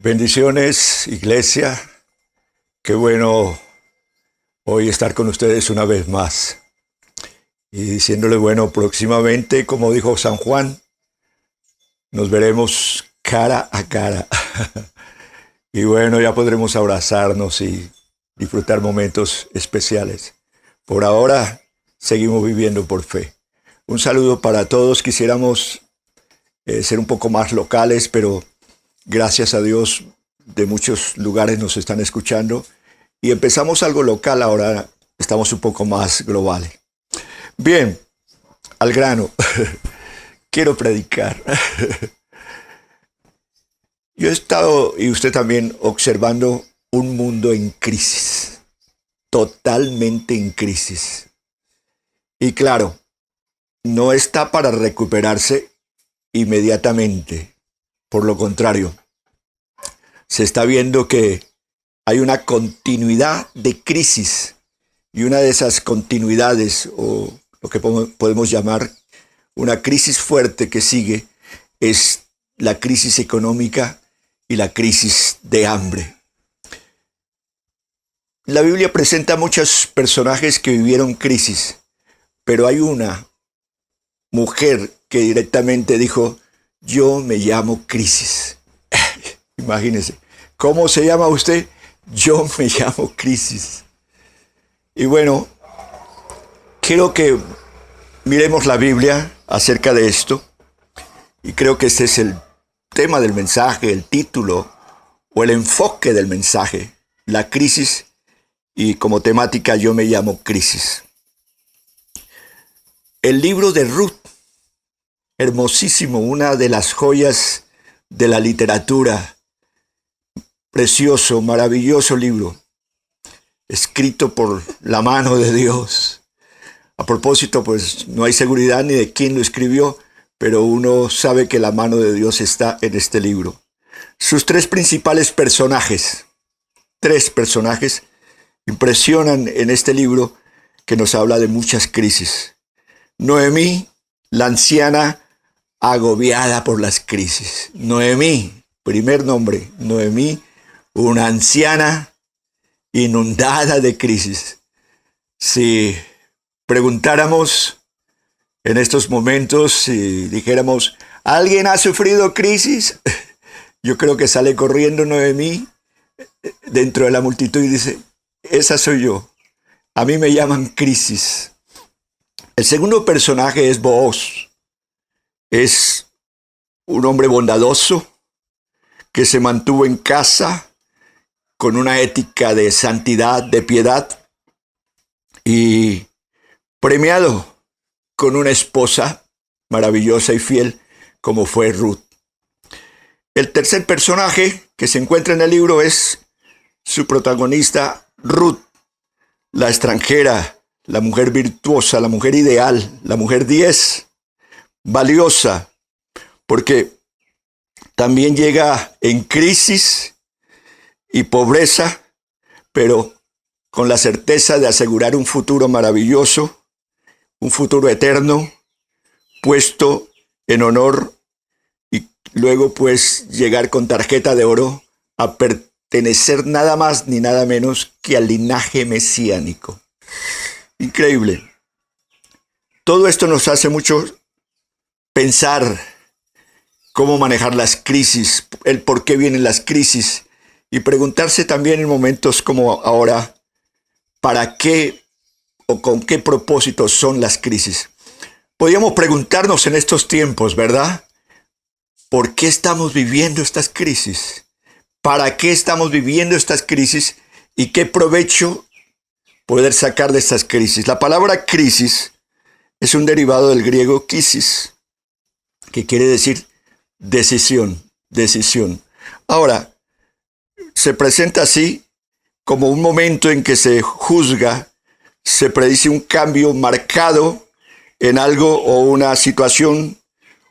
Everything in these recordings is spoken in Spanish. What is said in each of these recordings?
Bendiciones, iglesia. Qué bueno hoy estar con ustedes una vez más. Y diciéndole, bueno, próximamente, como dijo San Juan, nos veremos cara a cara. Y bueno, ya podremos abrazarnos y disfrutar momentos especiales. Por ahora, seguimos viviendo por fe. Un saludo para todos. Quisiéramos ser un poco más locales, pero gracias a Dios de muchos lugares nos están escuchando. Y empezamos algo local, ahora estamos un poco más globales. Bien, al grano. Quiero predicar. Yo he estado, y usted también, observando un mundo en crisis. Totalmente en crisis. Y claro, no está para recuperarse inmediatamente. Por lo contrario, se está viendo que hay una continuidad de crisis. Y una de esas continuidades, o lo que podemos llamar una crisis fuerte que sigue, es la crisis económica y la crisis de hambre. La Biblia presenta muchos personajes que vivieron crisis, pero hay una mujer que directamente dijo: yo me llamo crisis. Imagínense, ¿cómo se llama usted? Yo me llamo crisis. Y bueno, quiero que miremos la Biblia acerca de esto, y creo que ese es el tema del mensaje, el título o el enfoque del mensaje, la crisis, y como temática yo me llamo crisis. El libro de Ruth, hermosísimo, una de las joyas de la literatura, precioso, maravilloso libro, escrito por la mano de Dios. A propósito, pues no hay seguridad ni de quién lo escribió, pero uno sabe que la mano de Dios está en este libro. Sus tres principales personajes, impresionan en este libro que nos habla de muchas crisis. Noemí, la anciana agobiada por las crisis. Noemí, primer nombre, Noemí, una anciana inundada de crisis. Si preguntáramos en estos momentos, si dijéramos, ¿alguien ha sufrido crisis? Yo creo que sale corriendo Noemí dentro de la multitud y dice: esa soy yo. A mí me llaman crisis. El segundo personaje es Booz. Es un hombre bondadoso que se mantuvo en casa con una ética de santidad, de piedad, y premiado con una esposa maravillosa y fiel como fue Ruth. El tercer personaje que se encuentra en el libro es su protagonista, Ruth, la extranjera, la mujer virtuosa, la mujer ideal, la mujer 10, valiosa, porque también llega en crisis y pobreza, pero con la certeza de asegurar un futuro maravilloso, un futuro eterno, puesto en honor, y luego pues llegar con tarjeta de oro a pertenecer nada más ni nada menos que al linaje mesiánico. Increíble. Todo esto nos hace mucho pensar cómo manejar las crisis, el por qué vienen las crisis, y preguntarse también en momentos como ahora, ¿para qué o con qué propósitos son las crisis? Podríamos preguntarnos en estos tiempos, ¿verdad? ¿Por qué estamos viviendo estas crisis? ¿Para qué estamos viviendo estas crisis? ¿Y qué provecho poder sacar de estas crisis? La palabra crisis es un derivado del griego krisis, que quiere decir decisión. Ahora, se presenta así como un momento en que se juzga, se predice un cambio marcado en algo o una situación,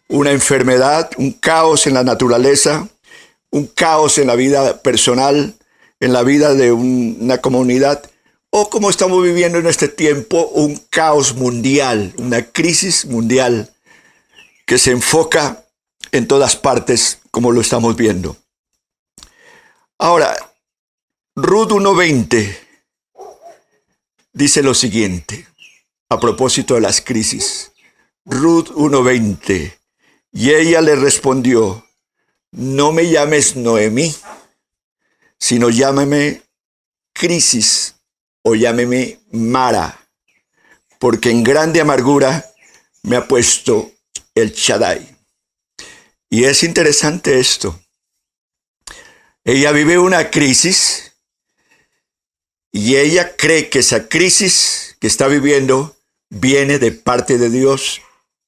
una enfermedad, un caos en la naturaleza, un caos en la vida personal, en la vida de una comunidad, o como estamos viviendo en este tiempo, un caos mundial, una crisis mundial que se enfoca en todas partes como lo estamos viendo. Ahora, Ruth 1:20 dice lo siguiente, a propósito de las crisis. Ruth 1:20, y ella le respondió, no me llames Noemí, sino llámame crisis o llámeme Mara, porque en grande amargura me ha puesto el Shaddai. Y es interesante esto. Ella vive una crisis y ella cree que esa crisis que está viviendo viene de parte de Dios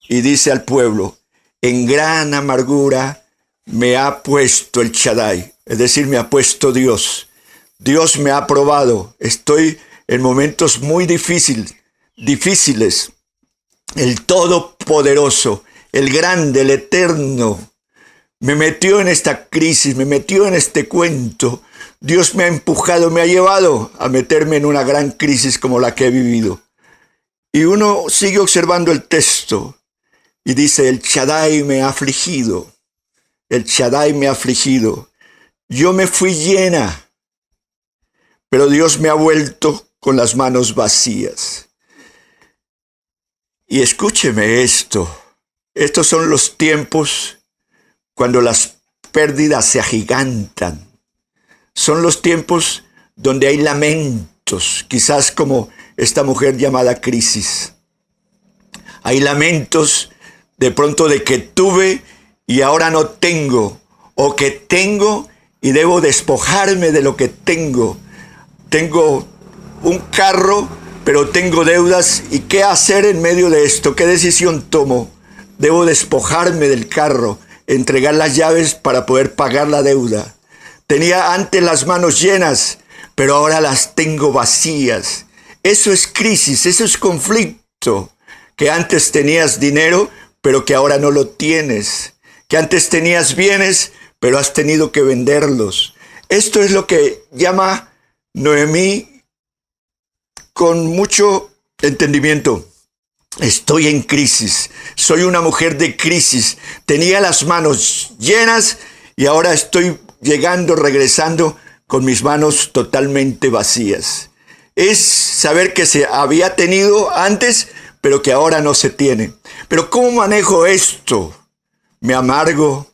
y dice al pueblo, en gran amargura me ha puesto el Shaddai, es decir, me ha puesto Dios. Dios me ha probado, estoy en momentos muy difíciles. El Todopoderoso, el Grande, el Eterno, me metió en esta crisis, me metió en este cuento. Dios me ha empujado, me ha llevado a meterme en una gran crisis como la que he vivido. Y uno sigue observando el texto y dice, el Shaddai me ha afligido, el Shaddai me ha afligido. Yo me fui llena, pero Dios me ha vuelto con las manos vacías. Y escúcheme esto, estos son los tiempos cuando las pérdidas se agigantan. Son los tiempos donde hay lamentos, quizás como esta mujer llamada crisis. Hay lamentos de pronto de que tuve y ahora no tengo, o que tengo y debo despojarme de lo que tengo. Tengo un carro, pero tengo deudas, ¿y qué hacer en medio de esto? ¿Qué decisión tomo? Debo despojarme del carro, entregar las llaves para poder pagar la deuda. Tenía antes las manos llenas, pero ahora las tengo vacías. Eso es crisis, eso es conflicto. Que antes tenías dinero, pero que ahora no lo tienes. Que antes tenías bienes, pero has tenido que venderlos. Esto es lo que llama Noemí con mucho entendimiento. Estoy en crisis, soy una mujer de crisis. Tenía las manos llenas y ahora estoy regresando con mis manos totalmente vacías. Es saber que se había tenido antes, pero que ahora no se tiene. Pero ¿cómo manejo esto? Me amargo,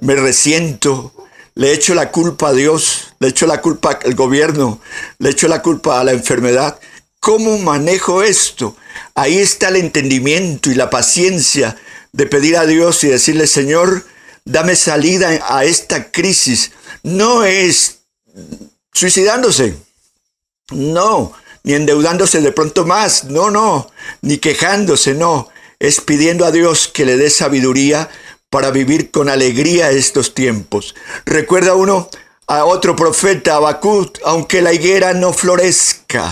me resiento, le echo la culpa a Dios, le echo la culpa al gobierno, le echo la culpa a la enfermedad. ¿Cómo manejo esto? Ahí está el entendimiento y la paciencia de pedir a Dios y decirle, Señor, dame salida a esta crisis. No es suicidándose, no, ni endeudándose de pronto más, no, ni quejándose, no. Es pidiendo a Dios que le dé sabiduría para vivir con alegría estos tiempos. Recuerda uno a otro profeta, Habacuc, aunque la higuera no florezca,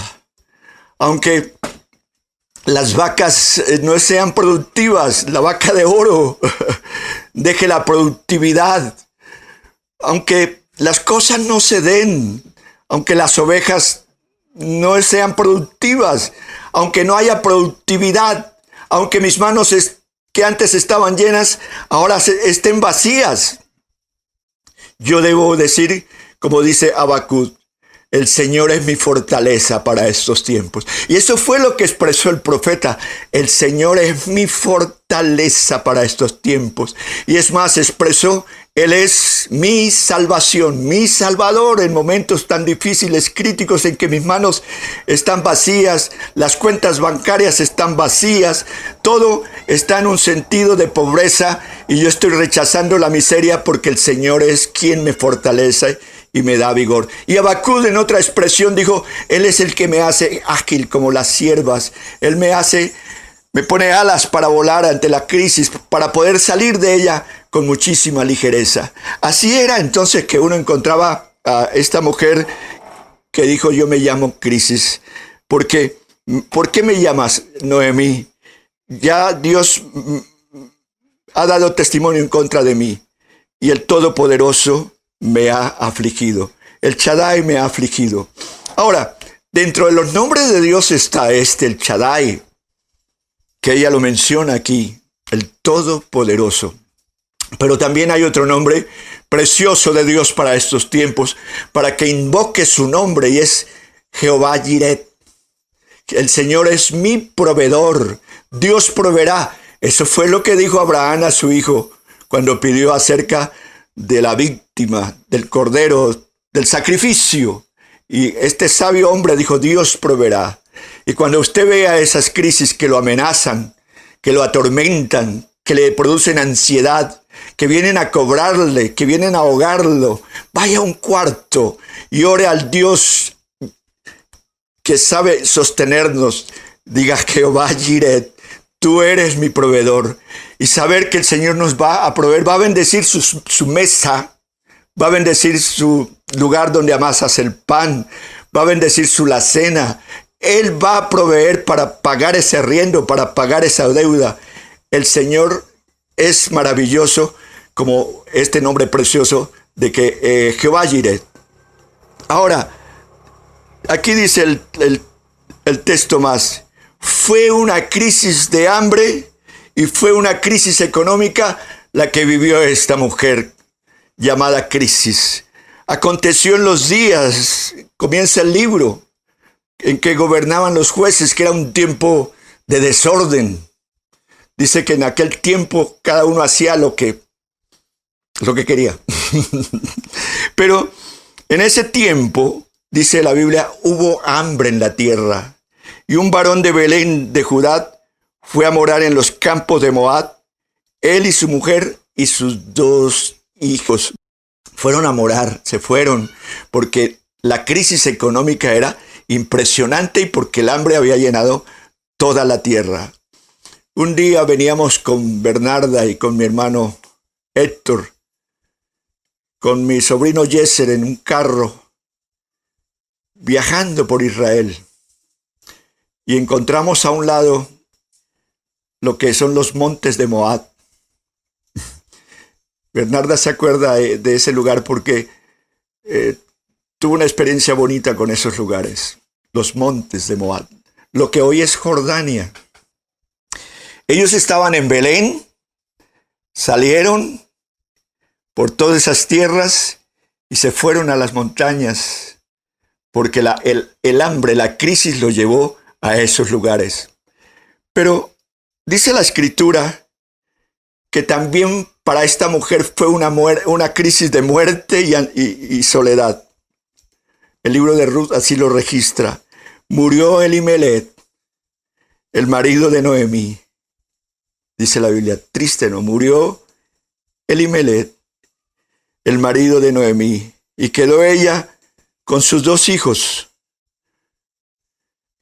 aunque las vacas no sean productivas, la vaca de oro deje la productividad, aunque las cosas no se den, aunque las ovejas no sean productivas, aunque no haya productividad, aunque mis manos que antes estaban llenas, ahora estén vacías. Yo debo decir, como dice Habacuc, el Señor es mi fortaleza para estos tiempos. Y eso fue lo que expresó el profeta. El Señor es mi fortaleza para estos tiempos. Y es más, expresó, Él es mi salvación, mi salvador en momentos tan difíciles, críticos, en que mis manos están vacías, las cuentas bancarias están vacías, todo está en un sentido de pobreza y yo estoy rechazando la miseria porque el Señor es quien me fortalece y me da vigor. Y Habacuc en otra expresión dijo, Él es el que me hace ágil como las ciervas. Él me pone alas para volar ante la crisis, para poder salir de ella con muchísima ligereza. Así era entonces que uno encontraba a esta mujer que dijo, yo me llamo crisis. ¿Por qué me llamas Noemí? Ya Dios ha dado testimonio en contra de mí y el Todopoderoso me ha afligido. El Shaddai me ha afligido. Ahora, dentro de los nombres de Dios está el Shaddai, que ella lo menciona aquí, el Todopoderoso. Pero también hay otro nombre precioso de Dios para estos tiempos, para que invoque su nombre, y es Jehová Jireh. El Señor es mi proveedor, Dios proveerá. Eso fue lo que dijo Abraham a su hijo cuando pidió acerca de la víctima, del cordero, del sacrificio. Y este sabio hombre dijo, Dios proveerá. Y cuando usted vea esas crisis que lo amenazan, que lo atormentan, que le producen ansiedad, que vienen a cobrarle, que vienen a ahogarlo, vaya a un cuarto y ore al Dios que sabe sostenernos. Diga, Jehová Jireh, tú eres mi proveedor. Y saber que el Señor nos va a proveer, va a bendecir su mesa, va a bendecir su lugar donde amasas el pan, va a bendecir su alacena. Él va a proveer para pagar ese arriendo, para pagar esa deuda. El Señor es maravilloso, como este nombre precioso de que Jehová Jireh. Ahora, aquí dice el texto más, fue una crisis de hambre y fue una crisis económica la que vivió esta mujer llamada crisis. Aconteció en los días, comienza el libro, en que gobernaban los jueces, que era un tiempo de desorden. Dice que en aquel tiempo cada uno hacía lo que quería. Pero en ese tiempo, dice la Biblia, hubo hambre en la tierra. Y un varón de Belén de Judá fue a morar en los campos de Moab. Él y su mujer y sus 2 hijos fueron a morar, se fueron, porque la crisis económica era impresionante y porque el hambre había llenado toda la tierra. Un día veníamos con Bernarda y con mi hermano Héctor, con mi sobrino Yeser en un carro, viajando por Israel. Y encontramos a un lado lo que son los montes de Moab. Bernarda se acuerda de ese lugar porque tuvo una experiencia bonita con esos lugares, los montes de Moab, lo que hoy es Jordania. Ellos estaban en Belén, salieron por todas esas tierras y se fueron a las montañas porque el hambre, la crisis los llevó a esos lugares. Pero dice la Escritura que también para esta mujer fue una crisis de muerte y soledad. El libro de Ruth así lo registra. Murió Elimelech, el marido de Noemí. Dice la Biblia, triste, ¿no? Murió Elimelech, el marido de Noemí, y quedó ella con sus 2 hijos,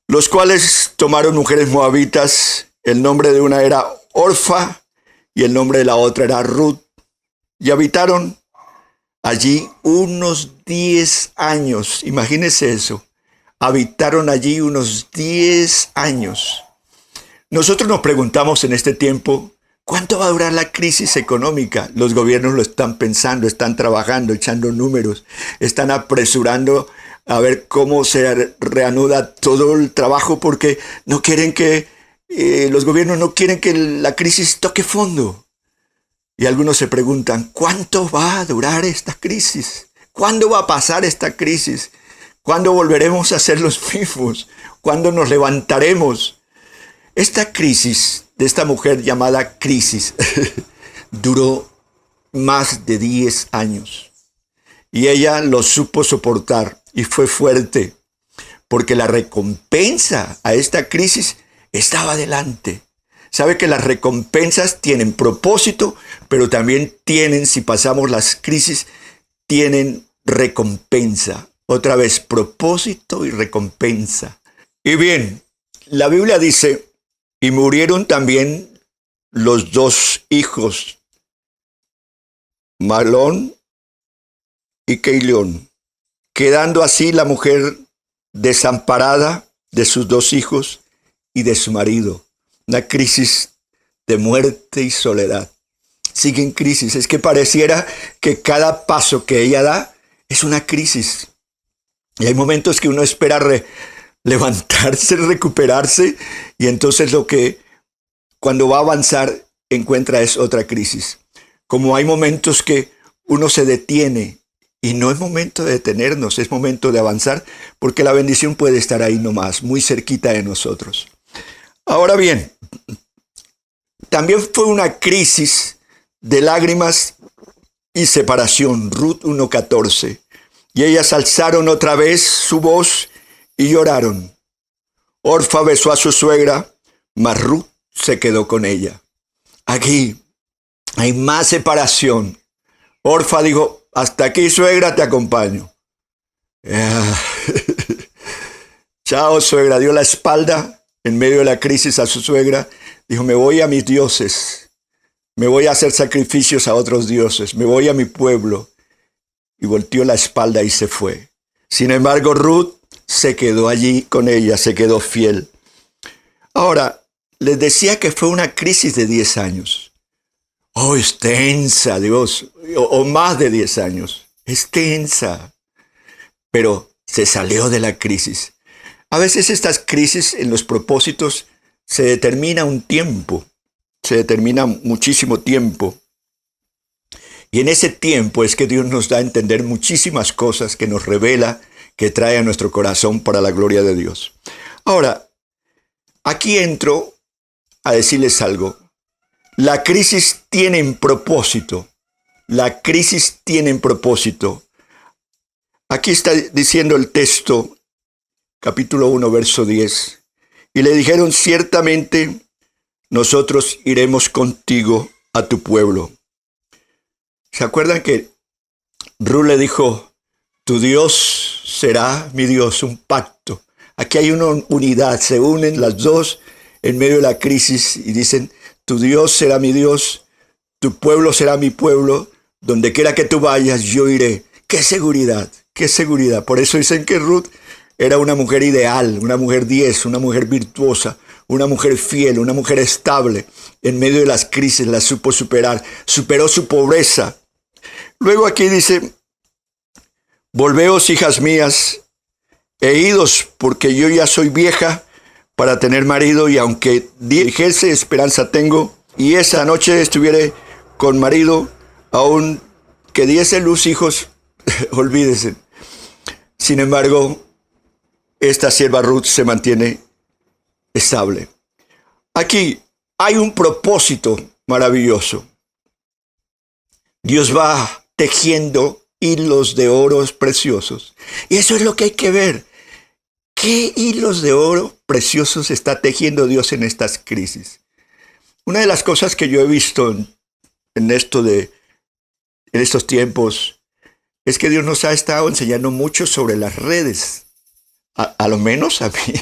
los cuales tomaron mujeres moabitas. El nombre de una era Orfa y el nombre de la otra era Ruth, y habitaron allí unos 10 años. Imagínense eso, habitaron allí unos 10 años. Nosotros nos preguntamos en este tiempo, ¿cuánto va a durar la crisis económica? Los gobiernos lo están pensando, están trabajando, echando números, están apresurando a ver cómo se reanuda todo el trabajo porque no quieren que, los gobiernos no quieren que la crisis toque fondo. Y algunos se preguntan, ¿cuánto va a durar esta crisis? ¿Cuándo va a pasar esta crisis? ¿Cuándo volveremos a ser los mismos? ¿Cuándo nos levantaremos? Esta crisis de esta mujer llamada crisis duró más de 10 años y ella lo supo soportar y fue fuerte porque la recompensa a esta crisis estaba delante. Sabe que las recompensas tienen propósito, pero también tienen, si pasamos las crisis, tienen recompensa. Otra vez, propósito y recompensa. Y bien, la Biblia dice, y murieron también los 2 hijos, Malón y Keilión, quedando así la mujer desamparada de sus 2 hijos y de su marido. Una crisis de muerte y soledad. Sigue en crisis. Es que pareciera que cada paso que ella da es una crisis. Y hay momentos que uno espera levantarse, recuperarse, y entonces cuando va a avanzar encuentra es otra crisis. Como hay momentos que uno se detiene y no es momento de detenernos, es momento de avanzar porque la bendición puede estar ahí nomás, muy cerquita de nosotros. Ahora bien, también fue una crisis de lágrimas y separación, Ruth 1:14. Y ellas alzaron otra vez su voz y lloraron. Orfa besó a su suegra, mas Ruth se quedó con ella. Aquí hay más separación. Orfa dijo, hasta aquí suegra, te acompaño. Chao suegra, dio la espalda en medio de la crisis a su suegra. Dijo, me voy a mis dioses, me voy a hacer sacrificios a otros dioses, me voy a mi pueblo. Y volteó la espalda y se fue. Sin embargo, Ruth se quedó allí con ella, se quedó fiel. Ahora, les decía que fue una crisis de 10 años. Oh, es tensa, Dios, o más de 10 años. Es tensa. Pero se salió de la crisis. A veces estas crisis en los propósitos se determina un tiempo, se determina muchísimo tiempo. Y en ese tiempo es que Dios nos da a entender muchísimas cosas que nos revela, que trae a nuestro corazón para la gloria de Dios. Ahora, aquí entro a decirles algo. La crisis tiene un propósito. La crisis tiene un propósito. Aquí está diciendo el texto, capítulo 1, verso 10. Y le dijeron, ciertamente nosotros iremos contigo a tu pueblo. ¿Se acuerdan que Ruth le dijo, tu Dios será mi Dios, un pacto? Aquí hay una unidad, se unen las dos en medio de la crisis y dicen, tu Dios será mi Dios, tu pueblo será mi pueblo, donde quiera que tú vayas yo iré. ¡Qué seguridad! ¡Qué seguridad! Por eso dicen que Ruth era una mujer ideal, una mujer 10, una mujer virtuosa, una mujer fiel, una mujer estable. En medio de las crisis la supo superar, superó su pobreza. Luego aquí dice, volveos, hijas mías, e idos, porque yo ya soy vieja para tener marido, y aunque dijese esperanza tengo, y esa noche estuviere con marido, aun que diese luz hijos, olvídese. Sin embargo, esta sierva Ruth se mantiene estable. Aquí hay un propósito maravilloso. Dios va tejiendo hilos de oro preciosos. Y eso es lo que hay que ver. ¿Qué hilos de oro preciosos está tejiendo Dios en estas crisis? Una de las cosas que yo he visto en estos tiempos es que Dios nos ha estado enseñando mucho sobre las redes. A lo menos a mí.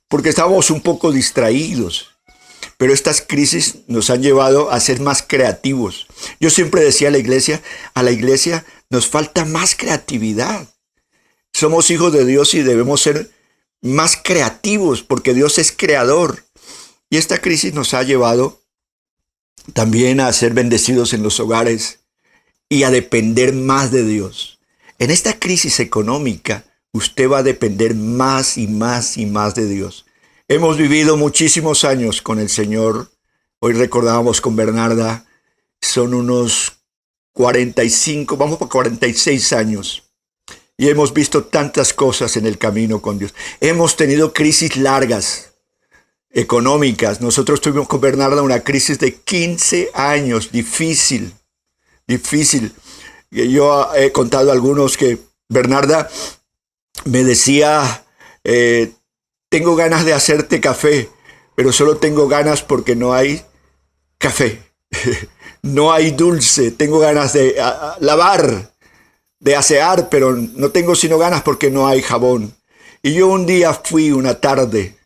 Porque estábamos un poco distraídos. Pero estas crisis nos han llevado a ser más creativos. Yo siempre decía a la iglesia nos falta más creatividad. Somos hijos de Dios y debemos ser más creativos porque Dios es creador. Y esta crisis nos ha llevado también a ser bendecidos en los hogares y a depender más de Dios. En esta crisis económica, usted va a depender más y más y más de Dios. Hemos vivido muchísimos años con el Señor. Hoy recordábamos con Bernarda, son unos 45, vamos por 46 años. Y hemos visto tantas cosas en el camino con Dios. Hemos tenido crisis largas, económicas. Nosotros tuvimos con Bernarda una crisis de 15 años, difícil. Yo he contado a algunos que Bernarda me decía, tengo ganas de hacerte café, pero solo tengo ganas porque no hay café. No hay dulce, tengo ganas de lavar, de asear, pero no tengo sino ganas porque no hay jabón. Y yo un día fui una tarde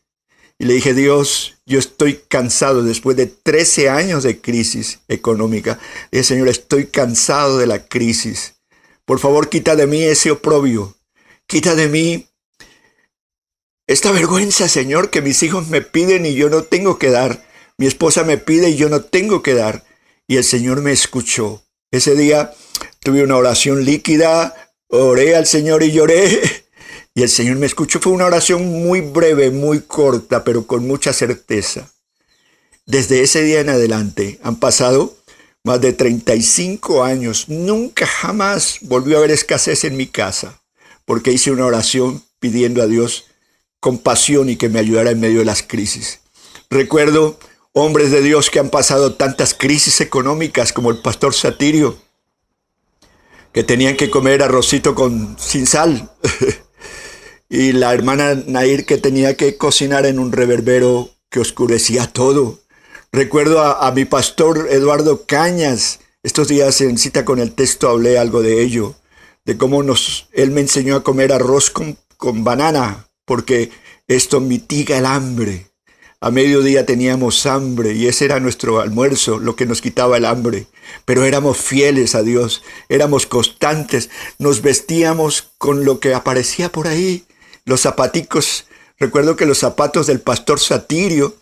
y le dije, Dios, yo estoy cansado después de 13 años de crisis económica. Le dije, Señor, estoy cansado de la crisis. Por favor, quita de mí ese oprobio. Quita de mí esta vergüenza, Señor, que mis hijos me piden y yo no tengo que dar. Mi esposa me pide y yo no tengo que dar. Y el Señor me escuchó. Ese día tuve una oración líquida, oré al Señor y lloré. Y el Señor me escuchó. Fue una oración muy breve, muy corta, pero con mucha certeza. Desde ese día en adelante han pasado más de 35 años, nunca jamás volvió a haber escasez en mi casa, porque hice una oración pidiendo a Dios compasión y que me ayudara en medio de las crisis. Recuerdo hombres de Dios que han pasado tantas crisis económicas como el pastor Satirio, que tenían que comer arrocito sin sal, y la hermana Nair que tenía que cocinar en un reverbero que oscurecía todo. Recuerdo a mi pastor Eduardo Cañas, estos días en Cita con el Texto hablé algo de ello, de cómo él me enseñó a comer arroz con banana, porque esto mitiga el hambre. A mediodía teníamos hambre y ese era nuestro almuerzo, lo que nos quitaba el hambre. Pero éramos fieles a Dios, éramos constantes, nos vestíamos con lo que aparecía por ahí. Los zapaticos, recuerdo que los zapatos del pastor Satirio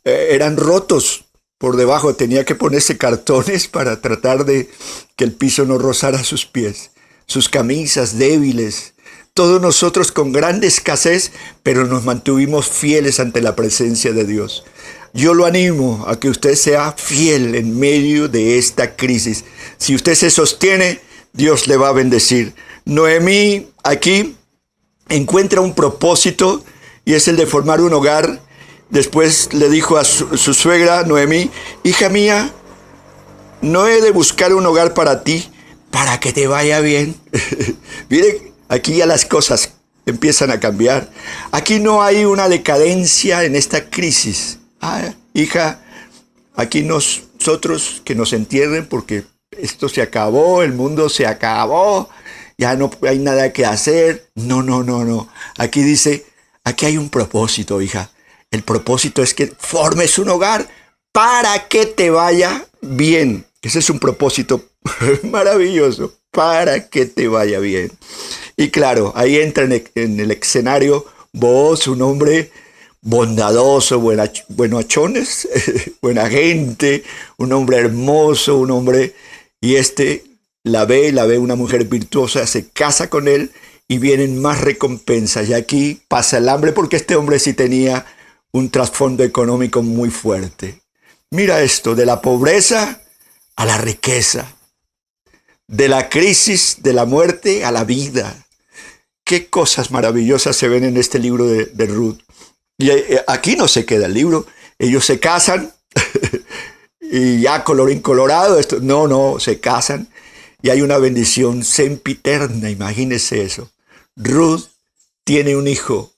eran rotos por debajo, tenía que ponerse cartones para tratar de que el piso no rozara sus pies. Sus camisas débiles, todos nosotros con gran escasez, pero nos mantuvimos fieles ante la presencia de Dios. Yo lo animo a que usted sea fiel en medio de esta crisis. Si usted se sostiene, Dios le va a bendecir. Noemí aquí encuentra un propósito y es el de formar un hogar. Después le dijo a su suegra, Noemí, hija mía, no he de buscar un hogar para ti, para que te vaya bien. Mire, aquí ya las cosas empiezan a cambiar. Aquí no hay una decadencia en esta crisis. Hija, aquí nosotros que nos entierren porque esto se acabó, el mundo se acabó, ya no hay nada que hacer. No. Aquí dice, aquí hay un propósito, hija. El propósito es que formes un hogar para que te vaya bien. Ese es un propósito maravilloso, para que te vaya bien. Y claro, ahí entra en el escenario Booz, un hombre bondadoso, buenachones, buena gente, un hombre hermoso, un hombre, y la ve una mujer virtuosa, se casa con él y vienen más recompensas. Y aquí pasa el hambre porque este hombre sí tenía un trasfondo económico muy fuerte. Mira esto, de la pobreza a la riqueza, de la crisis, de la muerte a la vida. Qué cosas maravillosas se ven en este libro de Ruth. Y aquí no se queda el libro. Ellos se casan y ya colorín colorado. No, se casan y hay una bendición sempiterna. Imagínese eso. Ruth tiene un hijo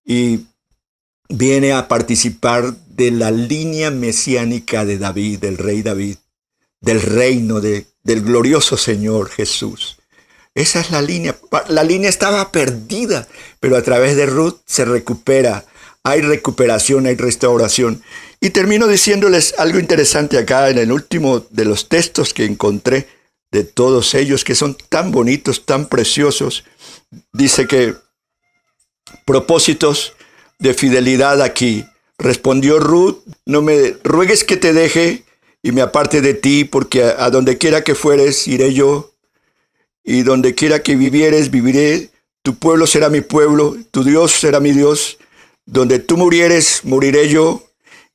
y viene a participar de la línea mesiánica de David, del rey David, del reino del glorioso Señor Jesús. Esa es la línea. La línea estaba perdida, pero a través de Ruth se recupera. Hay recuperación, hay restauración. Y termino diciéndoles algo interesante acá en el último de los textos que encontré, de todos ellos que son tan bonitos, tan preciosos. Dice que propósitos de fidelidad aquí. Respondió Ruth, no me ruegues que te deje y me aparte de ti, porque a donde quiera que fueres, iré yo, y donde quiera que vivieres, viviré. Tu pueblo será mi pueblo, tu Dios será mi Dios. Donde tú murieres, moriré yo,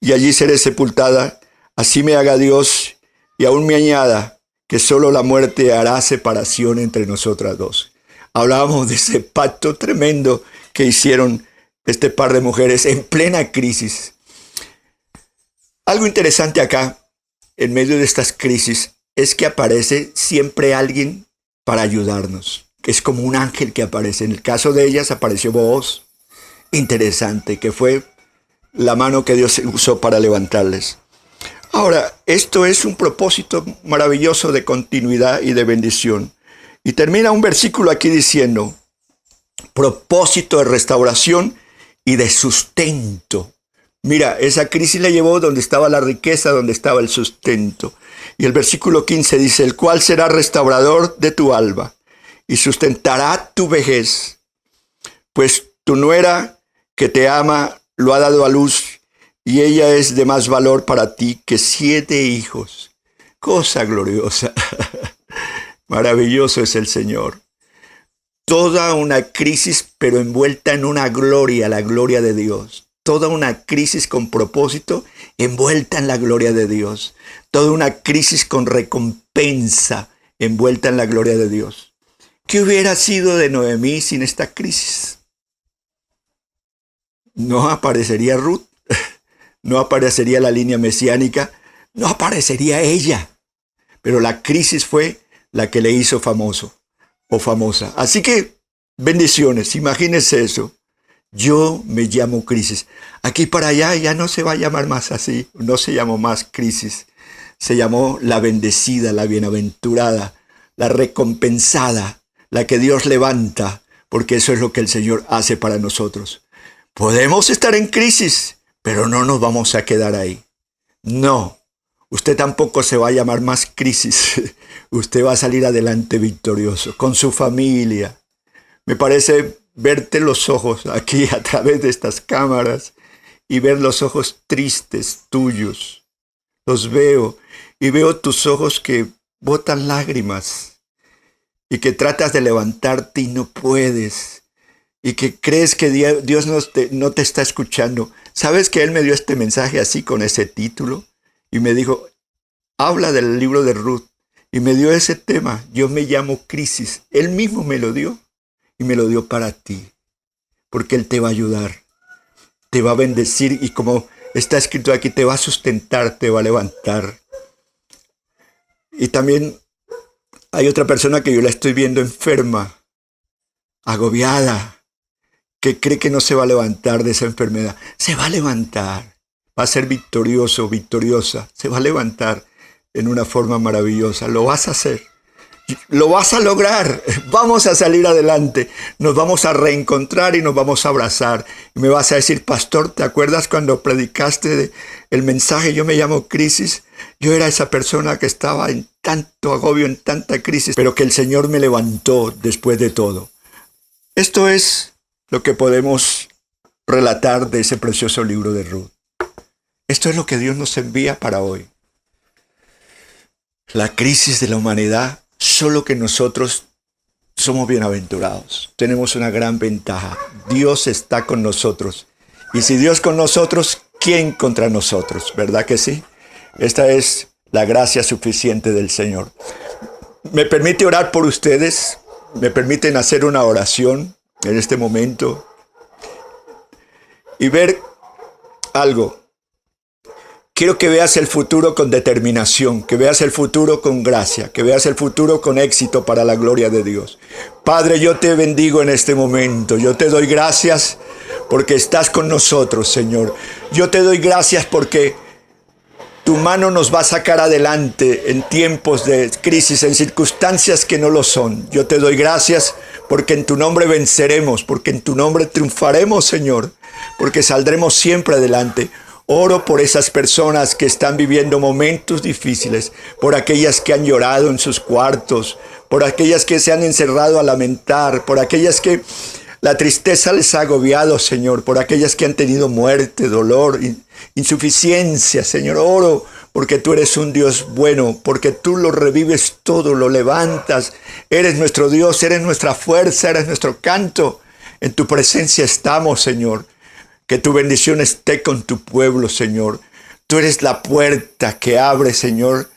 y allí seré sepultada. Así me haga Dios, y aún me añada, que solo la muerte hará separación entre nosotras dos. Hablábamos de ese pacto tremendo que hicieron este par de mujeres en plena crisis. Algo interesante acá, en medio de estas crisis, es que aparece siempre alguien para ayudarnos. Es como un ángel que aparece. En el caso de ellas apareció Booz. Interesante, que fue la mano que Dios usó para levantarles. Ahora, esto es un propósito maravilloso de continuidad y de bendición. Y termina un versículo aquí diciendo, propósito de restauración y de sustento. Mira, esa crisis le llevó donde estaba la riqueza, donde estaba el sustento. Y el versículo 15 dice, el cual será restaurador de tu alma y sustentará tu vejez. Pues tu nuera que te ama lo ha dado a luz y ella es de más valor para ti que 7 hijos. Cosa gloriosa. Maravilloso es el Señor. Toda una crisis, pero envuelta en una gloria, la gloria de Dios. toda una crisis con propósito envuelta en la gloria de Dios. Toda una crisis con recompensa envuelta en la gloria de Dios. ¿Qué hubiera sido de Noemí sin esta crisis? No aparecería Ruth, no aparecería la línea mesiánica, no aparecería ella. Pero la crisis fue la que le hizo famoso o famosa. Así que, bendiciones, imagínense eso. Yo me llamo crisis. Aquí para allá ya no se va a llamar más así, no se llamó más crisis. Se llamó la bendecida, la bienaventurada, la recompensada, la que Dios levanta, porque eso es lo que el Señor hace para nosotros. Podemos estar en crisis, pero no nos vamos a quedar ahí. No, usted tampoco se va a llamar más crisis. Usted va a salir adelante victorioso, con su familia. Me parece verte los ojos aquí a través de estas cámaras y ver los ojos tristes tuyos. Los veo y veo tus ojos que botan lágrimas y que tratas de levantarte y no puedes y que crees que Dios no te está escuchando. ¿Sabes que Él me dio este mensaje así con ese título? Y me dijo, habla del libro de Ruth. Y me dio ese tema, yo me llamo crisis. Él mismo me lo dio y me lo dio para ti. Porque Él te va a ayudar, te va a bendecir y como está escrito aquí, te va a sustentar, te va a levantar. Y también hay otra persona que yo la estoy viendo enferma, agobiada, que cree que no se va a levantar de esa enfermedad. Se va a levantar, va a ser victorioso, victoriosa, se va a levantar en una forma maravillosa. Lo vas a hacer, lo vas a lograr, vamos a salir adelante, nos vamos a reencontrar y nos vamos a abrazar. Y me vas a decir, pastor, ¿te acuerdas cuando predicaste el mensaje? Yo me llamo crisis. Yo era esa persona que estaba en tanto agobio, en tanta crisis, pero que el Señor me levantó después de todo. Esto es lo que podemos relatar de ese precioso libro de Ruth. Esto es lo que Dios nos envía para hoy. La crisis de la humanidad, solo que nosotros somos bienaventurados. Tenemos una gran ventaja. Dios está con nosotros. Y si Dios con nosotros, ¿quién contra nosotros? ¿Verdad que sí? Esta es la gracia suficiente del Señor. ¿Me permite orar por ustedes? ¿Me permiten hacer una oración en este momento? Y ver algo. Quiero que veas el futuro con determinación, que veas el futuro con gracia, que veas el futuro con éxito para la gloria de Dios. Padre, yo te bendigo en este momento. Yo te doy gracias porque estás con nosotros, Señor. Yo te doy gracias porque tu mano nos va a sacar adelante en tiempos de crisis, en circunstancias que no lo son. Yo te doy gracias porque en tu nombre venceremos, porque en tu nombre triunfaremos, Señor, porque saldremos siempre adelante. Oro por esas personas que están viviendo momentos difíciles, por aquellas que han llorado en sus cuartos, por aquellas que se han encerrado a lamentar, por aquellas que la tristeza les ha agobiado, Señor, por aquellas que han tenido muerte, dolor, insuficiencia, Señor. Oro porque tú eres un Dios bueno, porque tú lo revives todo, lo levantas. Eres nuestro Dios, eres nuestra fuerza, eres nuestro canto. En tu presencia estamos, Señor. Que tu bendición esté con tu pueblo, Señor. Tú eres la puerta que abre, Señor,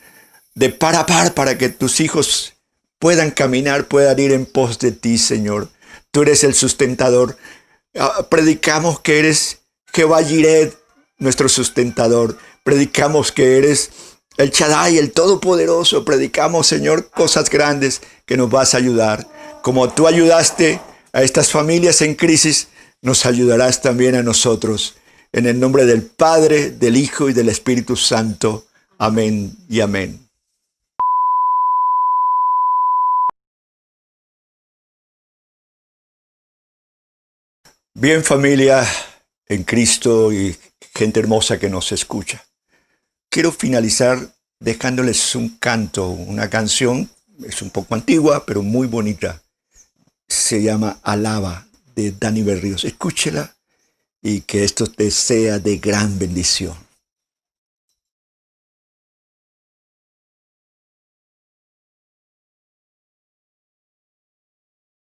de par a par para que tus hijos puedan caminar, puedan ir en pos de ti, Señor. Tú eres el sustentador. Predicamos que eres Jehová Jireh, nuestro sustentador. Predicamos que eres el Shaddai, el Todopoderoso. Predicamos, Señor, cosas grandes que nos vas a ayudar. Como tú ayudaste a estas familias en crisis, nos ayudarás también a nosotros. En el nombre del Padre, del Hijo y del Espíritu Santo. Amén y amén. Bien, familia en Cristo y gente hermosa que nos escucha. Quiero finalizar dejándoles un canto, una canción. Es un poco antigua, pero muy bonita. Se llama Alaba, de Dani Berríos. Escúchela y que esto te sea de gran bendición.